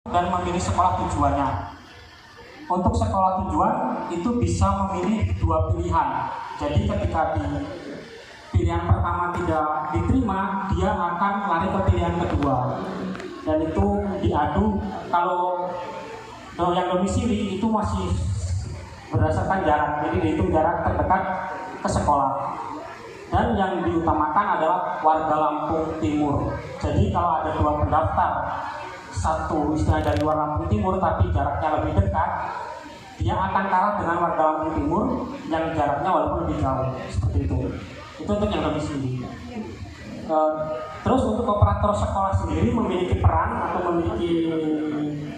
dan memilih sekolah tujuannya. Untuk sekolah tujuan itu bisa memilih dua pilihan. Jadi ketika di pilihan pertama tidak diterima, dia akan lari ke pilihan kedua. Dan itu diadu. Kalau yang domisili itu masih berdasarkan jarak, jadi dihitung jarak terdekat ke sekolah. Dan yang diutamakan adalah warga Lampung Timur. Jadi kalau ada dua pendaftar, satu istilah dari luar Lampung Timur tapi jaraknya lebih dekat, dia akan kalah dengan warga Lampung Timur yang jaraknya walaupun lebih jauh. Seperti itu. Itu untuk yang domisili. Terus untuk operator sekolah sendiri memiliki peran atau memiliki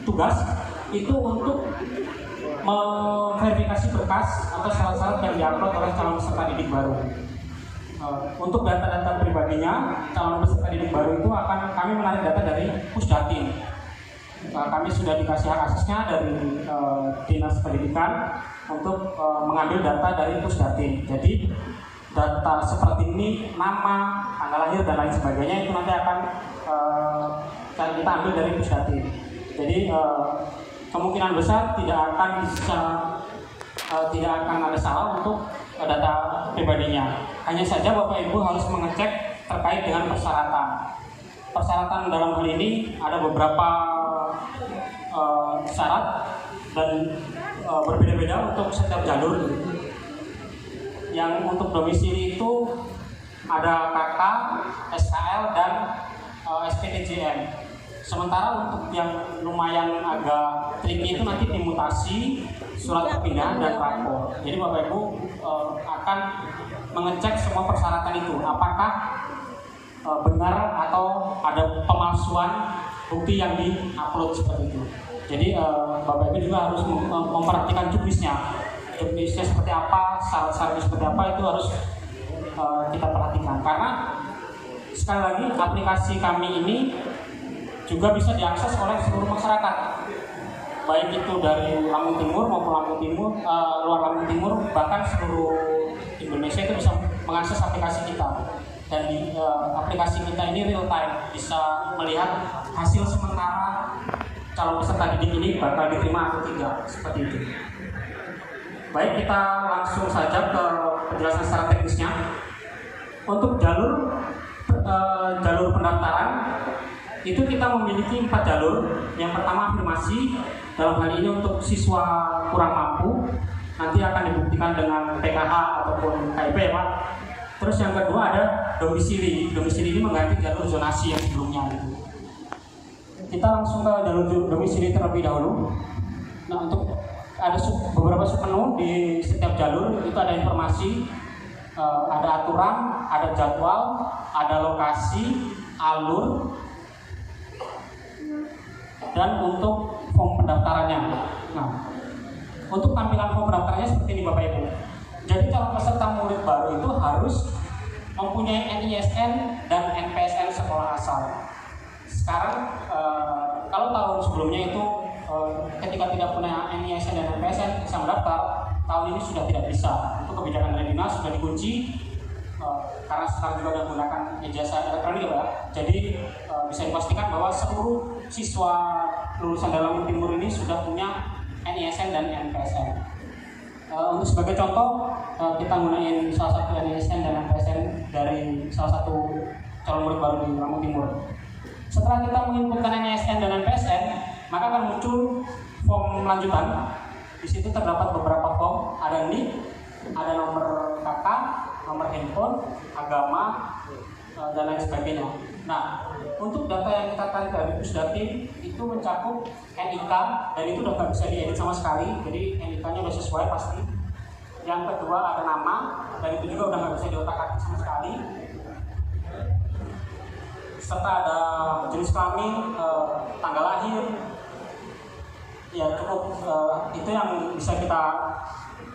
tugas itu untuk memverifikasi berkas atau syarat-syarat yang diupload oleh calon peserta didik baru. Untuk data-data pribadinya, calon peserta didik baru itu akan kami menarik data dari Pusdatin. Kami sudah dikasih hak aksesnya dari Dinas Pendidikan untuk mengambil data dari Pusdatin. Jadi data seperti ini, nama, tanggal lahir dan lain sebagainya itu nanti akan kita ambil dari Pusdatin. Jadi kemungkinan besar tidak akan ada salah untuk data pribadinya. Hanya saja Bapak Ibu harus mengecek terkait dengan persyaratan. Persyaratan dalam hal ini ada beberapa syarat dan berbeda-beda untuk setiap jalur. Yang untuk domisili itu ada KK, SKL, dan SPTJM. Sementara untuk yang lumayan agak tricky itu nanti dimutasi, surat perpindahan, dan rapor. Jadi Bapak Ibu akan mengecek semua persyaratan itu, apakah benar atau ada pemalsuan bukti yang di-upload seperti itu. Jadi Bapak Ibu juga harus memperhatikan juknisnya seperti apa, syarat-syaratnya seperti apa, itu harus kita perhatikan. Karena sekali lagi aplikasi kami ini juga bisa diakses oleh seluruh masyarakat, baik itu dari Lampung Timur maupun luar Lampung Timur, bahkan seluruh Indonesia itu bisa mengakses aplikasi kita. Dan di aplikasi kita ini real time, bisa melihat hasil sementara calon peserta didik ini bakal diterima atau tidak, seperti itu. Baik, kita langsung saja ke penjelasan secara teknisnya. Untuk jalur pendaftaran itu kita memiliki 4 jalur. Yang pertama afirmasi, dalam hal ini untuk siswa kurang mampu, nanti akan dibuktikan dengan PKH ataupun KIP ya Pak. Terus yang kedua ada domisili. Domisili ini mengganti jalur zonasi yang sebelumnya gitu. Kita langsung ke jalur domisili terlebih dahulu. Nah, untuk ada beberapa submenu di setiap jalur, itu ada informasi, ada aturan, ada jadwal, ada lokasi, alur, dan untuk form pendaftarannya. Nah, untuk tampilan form pendaftarannya seperti ini Bapak Ibu. Jadi calon peserta murid baru itu harus mempunyai NISN dan NPSN sekolah asal. Sekarang kalau tahun sebelumnya itu ketika tidak punya NISN dan NPSN bisa mendaftar, tahun ini sudah tidak bisa. Itu kebijakan dari dinas sudah dikunci karena sekarang juga sudah menggunakan ijazah elektronik ya. Jadi bisa dipastikan bahwa seluruh siswa lulusan Lampung Timur ini sudah punya NISN dan NPSN. Untuk sebagai contoh, kita gunain salah satu NISN dan NPSN dari salah satu calon murid baru di Lampung Timur. Setelah kita menginputkan NISN dan NPSN, maka akan muncul form lanjutan. Di situ terdapat beberapa form, ada NIK, ada nomor KK, nomor handphone, agama, dan lain sebagainya. Nah, untuk data yang kita tarik dari Pusdatin itu mencakup NIK, dan itu udah nggak bisa diedit sama sekali, jadi NIK-nya udah sesuai pasti. Yang kedua ada nama, dan itu juga udah nggak bisa diotak-atik sama sekali. Serta ada jenis kelamin, tanggal lahir, ya cukup itu yang bisa kita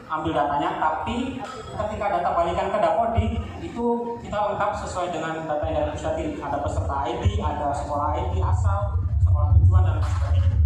ambil datanya. Tapi ketika data balikan ke Dapodik itu kita lengkap sesuai dengan data yang dari Pusdatin. Ada peserta ID, ada sekolah ID asal, sekolah tujuan, dan lain sebagainya.